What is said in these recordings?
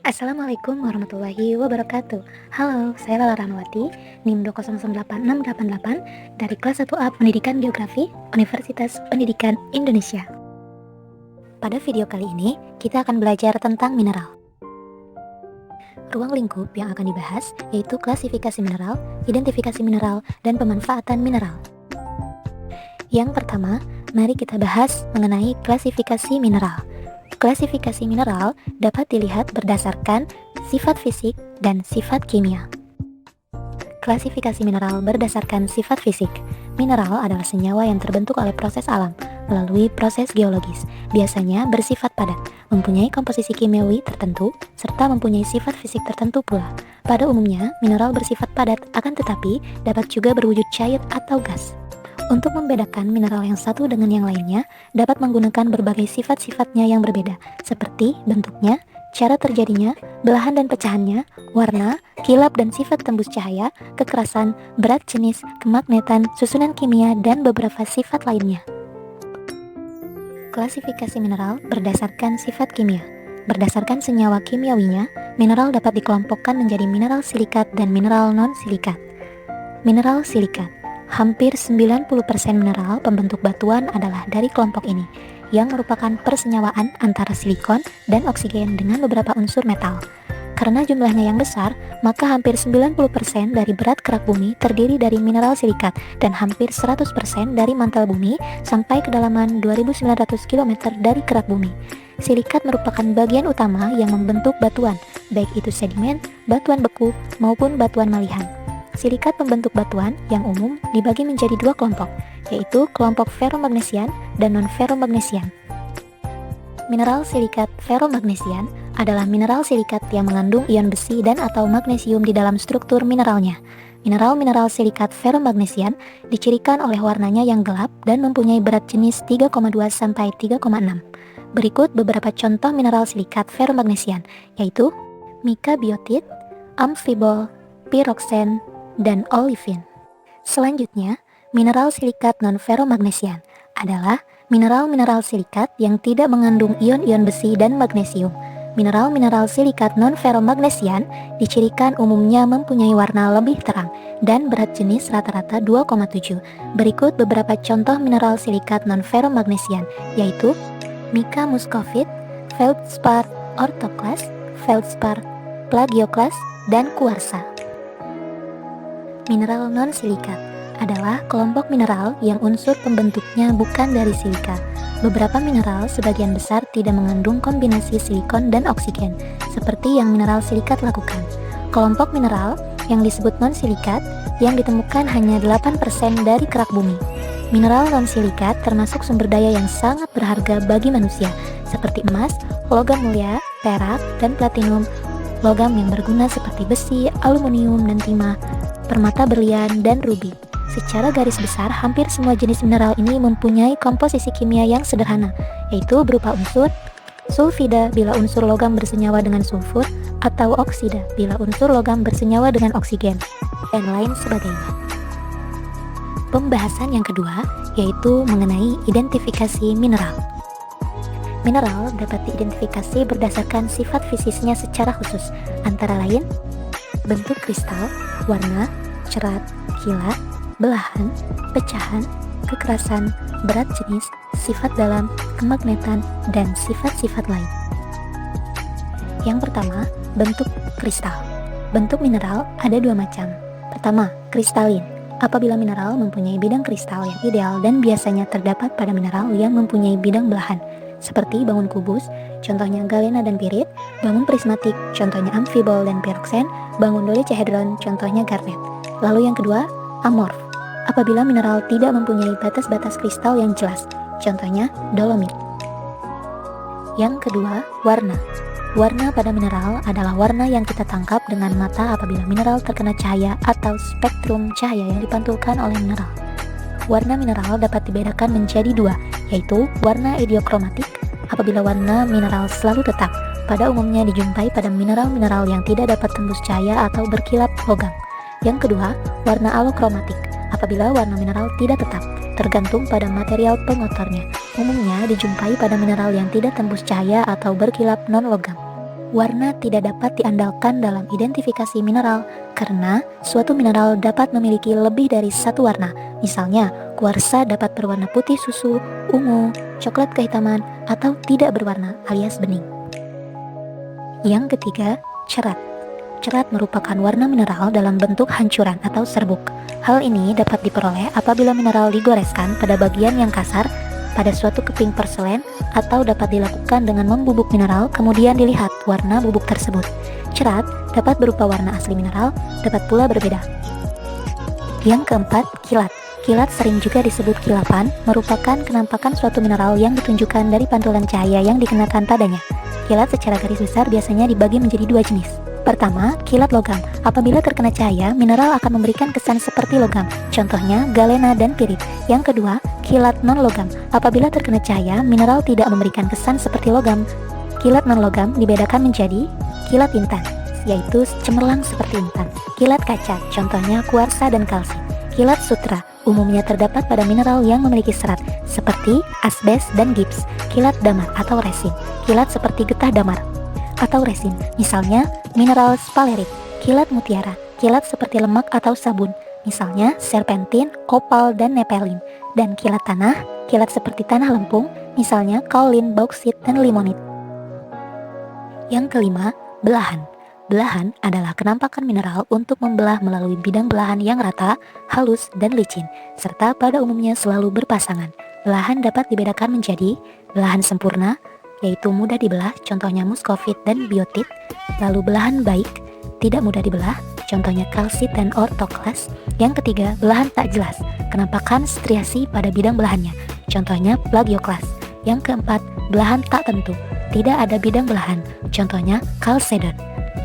Assalamualaikum warahmatullahi wabarakatuh. Halo, saya Lala Rahmawati, NIM 2088688 dari kelas 1A Pendidikan Geografi, Universitas Pendidikan Indonesia. Pada video kali ini, kita akan belajar tentang mineral. Ruang lingkup yang akan dibahas yaitu klasifikasi mineral, identifikasi mineral, dan pemanfaatan mineral. Yang pertama, mari kita bahas mengenai klasifikasi mineral. Klasifikasi mineral dapat dilihat berdasarkan sifat fisik dan sifat kimia. Klasifikasi mineral berdasarkan sifat fisik. Mineral adalah senyawa yang terbentuk oleh proses alam melalui proses geologis, biasanya bersifat padat, mempunyai komposisi kimiawi tertentu, serta mempunyai sifat fisik tertentu pula. Pada umumnya, mineral bersifat padat, akan tetapi dapat juga berwujud cair atau gas. Untuk membedakan mineral yang satu dengan yang lainnya, dapat menggunakan berbagai sifat-sifatnya yang berbeda, seperti bentuknya, cara terjadinya, belahan dan pecahannya, warna, kilap dan sifat tembus cahaya, kekerasan, berat jenis, kemagnetan, susunan kimia, dan beberapa sifat lainnya. Klasifikasi mineral berdasarkan sifat kimia. Berdasarkan senyawa kimiawinya, mineral dapat dikelompokkan menjadi mineral silikat dan mineral non-silikat. Mineral silikat. Hampir 90% mineral pembentuk batuan adalah dari kelompok ini, yang merupakan persenyawaan antara silikon dan oksigen dengan beberapa unsur metal. Karena jumlahnya yang besar, maka hampir 90% dari berat kerak bumi terdiri dari mineral silikat dan hampir 100% dari mantel bumi sampai kedalaman 2.900 km dari kerak bumi. Silikat merupakan bagian utama yang membentuk batuan, baik itu sedimen, batuan beku, maupun batuan malihan. Silikat pembentuk batuan yang umum dibagi menjadi dua kelompok, yaitu kelompok ferromagnesian dan non-ferromagnesian. Mineral silikat ferromagnesian adalah mineral silikat yang mengandung ion besi dan atau magnesium di dalam struktur mineralnya. Mineral-mineral silikat ferromagnesian dicirikan oleh warnanya yang gelap dan mempunyai berat jenis 3,2 sampai 3,6. Berikut beberapa contoh mineral silikat ferromagnesian, yaitu mica biotit, amphibol, pyroxene, dan olivin. Selanjutnya, mineral silikat non-ferromagnesian adalah mineral-mineral silikat yang tidak mengandung ion-ion besi dan magnesium. Mineral-mineral silikat non-ferromagnesian dicirikan umumnya mempunyai warna lebih terang dan berat jenis rata-rata 2,7. Berikut beberapa contoh mineral silikat non-ferromagnesian, yaitu mica muscovite, feldspar orthoclase, feldspar plagioclase, dan kuarsa. Mineral non-silikat adalah kelompok mineral yang unsur pembentuknya bukan dari silika. Beberapa mineral sebagian besar tidak mengandung kombinasi silikon dan oksigen, seperti yang mineral silikat lakukan. Kelompok mineral yang disebut non-silikat yang ditemukan hanya 8% dari kerak bumi. Mineral non-silikat termasuk sumber daya yang sangat berharga bagi manusia, seperti emas, logam mulia, perak, dan platinum, logam yang berguna seperti besi, aluminium, dan timah, permata berlian, dan rubi. Secara garis besar, hampir semua jenis mineral ini mempunyai komposisi kimia yang sederhana, yaitu berupa unsur sulfida bila unsur logam bersenyawa dengan sulfur, atau oksida bila unsur logam bersenyawa dengan oksigen, dan lain sebagainya. Pembahasan yang kedua, yaitu mengenai identifikasi mineral. Mineral dapat diidentifikasi berdasarkan sifat fisiknya secara khusus, antara lain bentuk kristal, warna, cerat, kilat, belahan, pecahan, kekerasan, berat jenis, sifat dalam, kemagnetan, dan sifat-sifat lain. Yang pertama, bentuk kristal. Bentuk mineral ada dua macam. Pertama, kristalin. Apabila mineral mempunyai bidang kristal yang ideal dan biasanya terdapat pada mineral yang mempunyai bidang belahan, seperti bangun kubus, contohnya galena dan pirit, bangun prismatik, contohnya amphibol dan pyroxene, bangun dodecahedron, contohnya garnet. Lalu yang kedua, amorf. Apabila mineral tidak mempunyai batas-batas kristal yang jelas, contohnya dolomit. Yang kedua, warna. Warna pada mineral adalah warna yang kita tangkap dengan mata apabila mineral terkena cahaya atau spektrum cahaya yang dipantulkan oleh mineral. Warna mineral dapat dibedakan menjadi dua, yaitu warna idiokromatik, apabila warna mineral selalu tetap, pada umumnya dijumpai pada mineral-mineral yang tidak dapat tembus cahaya atau berkilap logam. Yang kedua, warna alokromatik, apabila warna mineral tidak tetap, tergantung pada material pengotornya. Umumnya dijumpai pada mineral yang tidak tembus cahaya atau berkilap non-logam. Warna tidak dapat diandalkan dalam identifikasi mineral karena suatu mineral dapat memiliki lebih dari satu warna. Misalnya, kuarsa dapat berwarna putih susu, ungu, coklat kehitaman, atau tidak berwarna alias bening. Yang ketiga, cerat. Cerat merupakan warna mineral dalam bentuk hancuran atau serbuk. Hal ini dapat diperoleh apabila mineral digoreskan pada bagian yang kasar pada suatu keping porselen atau dapat dilakukan dengan membubuk mineral kemudian dilihat warna bubuk tersebut. Cerat dapat berupa warna asli mineral, dapat pula berbeda. Yang keempat, kilat. Kilat sering juga disebut kilapan, merupakan kenampakan suatu mineral yang ditunjukkan dari pantulan cahaya yang dikenakan padanya. Kilat secara garis besar biasanya dibagi menjadi dua jenis. Pertama, kilat logam. Apabila terkena cahaya, mineral akan memberikan kesan seperti logam. Contohnya, galena dan pirit. Yang kedua, kilat non-logam. Apabila terkena cahaya, mineral tidak memberikan kesan seperti logam. Kilat non-logam dibedakan menjadi kilat intan, yaitu cemerlang seperti intan. Kilat kaca, contohnya kuarsa dan kalsit. Kilat sutra, umumnya terdapat pada mineral yang memiliki serat, seperti asbes dan gips. Kilat damar atau resin. Kilat seperti getah damar atau resin, misalnya mineral spalerit. Kilat mutiara, kilat seperti lemak atau sabun, misalnya serpentin, opal, dan nepelin. Dan kilat tanah, kilat seperti tanah lempung, misalnya kaolin, bauksit, dan limonit. Yang kelima, belahan. Belahan adalah kenampakan mineral untuk membelah melalui bidang belahan yang rata, halus, dan licin, serta pada umumnya selalu berpasangan. Belahan dapat dibedakan menjadi belahan sempurna, yaitu mudah dibelah, contohnya muskovit dan biotit. Lalu belahan baik, tidak mudah dibelah, contohnya kalsit dan ortoklas. Yang ketiga, belahan tak jelas, kenampakan striasi pada bidang belahannya, contohnya plagioklas. Yang keempat, belahan tak tentu, tidak ada bidang belahan, contohnya kalsedon.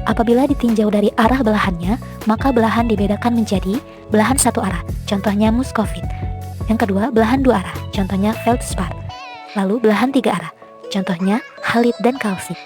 Apabila ditinjau dari arah belahannya, maka belahan dibedakan menjadi belahan satu arah, contohnya muskovit. Yang kedua, belahan dua arah, contohnya feldspar. Lalu belahan tiga arah, contohnya halit dan kalsit.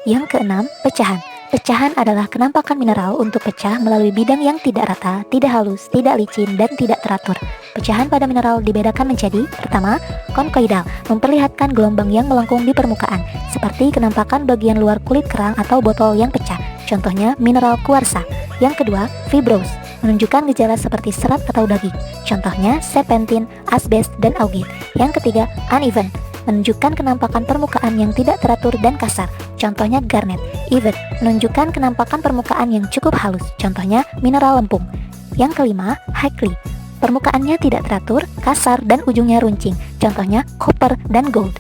Yang keenam, pecahan. Pecahan adalah kenampakan mineral untuk pecah melalui bidang yang tidak rata, tidak halus, tidak licin, dan tidak teratur. Pecahan pada mineral dibedakan menjadi: pertama, konkoidal, memperlihatkan gelombang yang melengkung di permukaan, seperti kenampakan bagian luar kulit kerang atau botol yang pecah, contohnya mineral kuarsa. Yang kedua, fibrous, menunjukkan gejala seperti serat atau daging, contohnya serpentin, asbes, dan augit. Yang ketiga, uneven, menunjukkan kenampakan permukaan yang tidak teratur dan kasar, contohnya garnet. Even, menunjukkan kenampakan permukaan yang cukup halus, contohnya mineral lempung. Yang kelima, highly, permukaannya tidak teratur, kasar, dan ujungnya runcing, contohnya copper dan gold.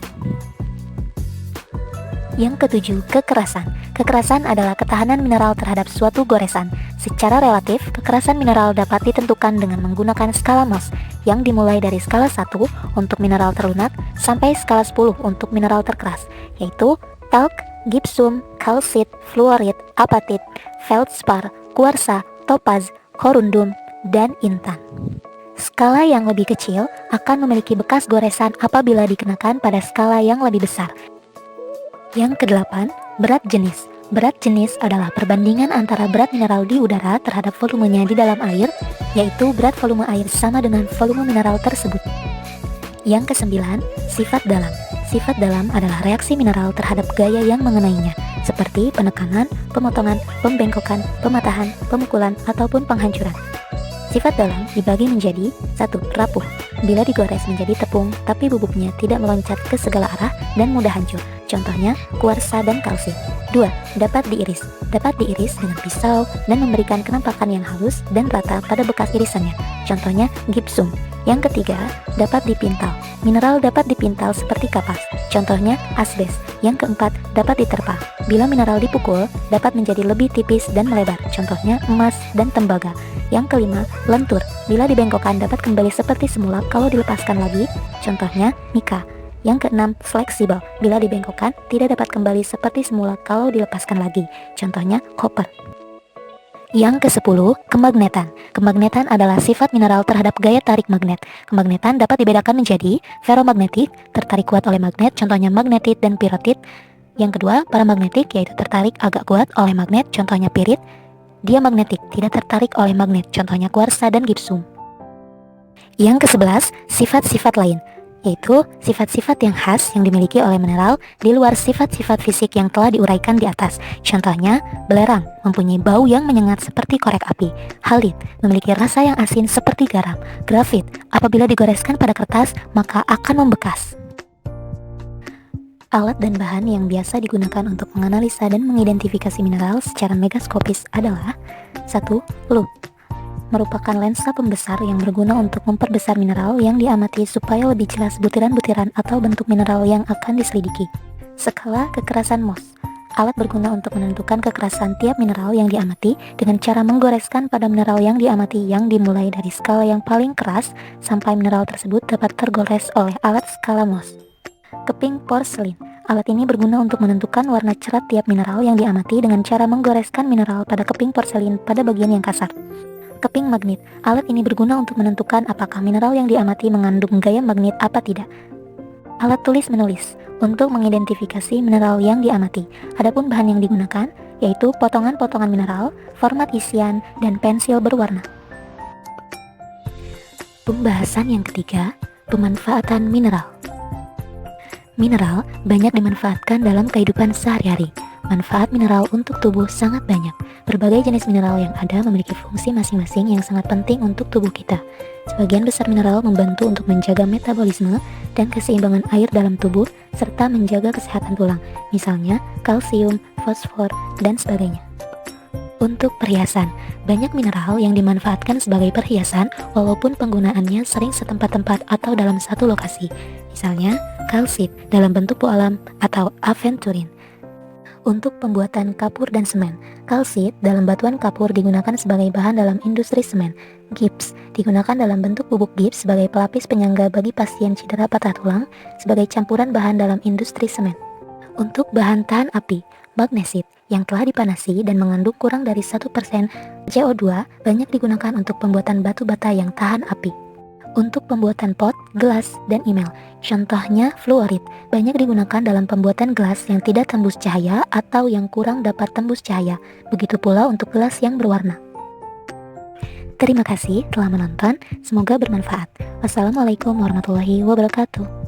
Yang ketujuh, kekerasan. Kekerasan adalah ketahanan mineral terhadap suatu goresan. Secara relatif, kekerasan mineral dapat ditentukan dengan menggunakan skala Mohs, yang dimulai dari skala 1 untuk mineral terlunak sampai skala 10 untuk mineral terkeras, yaitu talc, gypsum, kalsit, fluorit, apatit, feldspar, kuarsa, topaz, korundum, dan intan. Skala yang lebih kecil akan memiliki bekas goresan apabila dikenakan pada skala yang lebih besar. Yang kedelapan, berat jenis. Berat jenis adalah perbandingan antara berat mineral di udara terhadap volumenya di dalam air, yaitu berat volume air sama dengan volume mineral tersebut. Yang kesembilan, sifat dalam. Sifat dalam adalah reaksi mineral terhadap gaya yang mengenainya, seperti penekanan, pemotongan, pembengkokan, pematahan, pemukulan, ataupun penghancuran. Sifat dalam dibagi menjadi: 1. Rapuh, bila digores menjadi tepung tapi bubuknya tidak meloncat ke segala arah dan mudah hancur, contohnya kuarsa dan kalsit. 2. Dapat diiris dengan pisau dan memberikan kenampakan yang halus dan rata pada bekas irisannya, contohnya gipsum. Yang ketiga, dapat dipintal. Mineral dapat dipintal seperti kapas, contohnya asbes. Yang keempat, dapat diterpa. Bila mineral dipukul, dapat menjadi lebih tipis dan melebar, contohnya emas dan tembaga. Yang kelima, lentur. Bila dibengkokkan dapat kembali seperti semula kalau dilepaskan lagi, contohnya mika. Yang keenam, fleksibel. Bila dibengkokkan, tidak dapat kembali seperti semula kalau dilepaskan lagi, contohnya koper. Yang ke-10, kemagnetan. Kemagnetan adalah sifat mineral terhadap gaya tarik magnet. Kemagnetan dapat dibedakan menjadi ferromagnetik, tertarik kuat oleh magnet, contohnya magnetit dan pirotit. Yang kedua, paramagnetik, yaitu tertarik agak kuat oleh magnet, contohnya pirit. Diamagnetik, tidak tertarik oleh magnet, contohnya kuarsa dan gipsum. Yang ke-11, sifat-sifat lain. yaitu sifat-sifat yang khas yang dimiliki oleh mineral di luar sifat-sifat fisik yang telah diuraikan di atas. Contohnya, belerang mempunyai bau yang menyengat seperti korek api. Halit memiliki rasa yang asin seperti garam. Grafit apabila digoreskan pada kertas maka akan membekas. Alat dan bahan yang biasa digunakan untuk menganalisa dan mengidentifikasi mineral secara megaskopis adalah 1. Lup merupakan lensa pembesar yang berguna untuk memperbesar mineral yang diamati supaya lebih jelas butiran-butiran atau bentuk mineral yang akan diselidiki. Skala kekerasan Mohs alat berguna untuk menentukan kekerasan tiap mineral yang diamati dengan cara menggoreskan pada mineral yang diamati yang dimulai dari skala yang paling keras sampai mineral tersebut dapat tergores oleh alat skala Mohs. Keping porselin alat ini berguna untuk menentukan warna cerah tiap mineral yang diamati dengan cara menggoreskan mineral pada keping porselin pada bagian yang kasar. Keping magnet alat ini berguna untuk menentukan apakah mineral yang diamati mengandung gaya magnet apa tidak. Alat tulis menulis untuk mengidentifikasi mineral yang diamati. Adapun bahan yang digunakan yaitu potongan-potongan mineral, format isian, dan pensil berwarna. Pembahasan yang ketiga, pemanfaatan mineral. Mineral banyak dimanfaatkan dalam kehidupan sehari-hari. Manfaat mineral untuk tubuh sangat banyak. Berbagai jenis mineral yang ada memiliki fungsi masing-masing yang sangat penting untuk tubuh kita. Sebagian besar mineral membantu untuk menjaga metabolisme dan keseimbangan air dalam tubuh, serta menjaga kesehatan tulang, misalnya kalsium, fosfor, dan sebagainya. Untuk perhiasan, banyak mineral yang dimanfaatkan sebagai perhiasan walaupun penggunaannya sering setempat-tempat atau dalam satu lokasi, misalnya kalsit dalam bentuk bualam atau aventurin. Untuk pembuatan kapur dan semen, kalsit dalam batuan kapur digunakan sebagai bahan dalam industri semen. Gips digunakan dalam bentuk bubuk gips sebagai pelapis penyangga bagi pasien cedera patah tulang sebagai campuran bahan dalam industri semen. Untuk bahan tahan api, magnesit yang telah dipanasi dan mengandung kurang dari 1% CO2 banyak digunakan untuk pembuatan batu bata yang tahan api. Untuk pembuatan pot, gelas, dan email, contohnya fluorid, banyak digunakan dalam pembuatan gelas yang tidak tembus cahaya atau yang kurang dapat tembus cahaya. Begitu pula untuk gelas yang berwarna. Terima kasih telah menonton, semoga bermanfaat. Wassalamualaikum warahmatullahi wabarakatuh.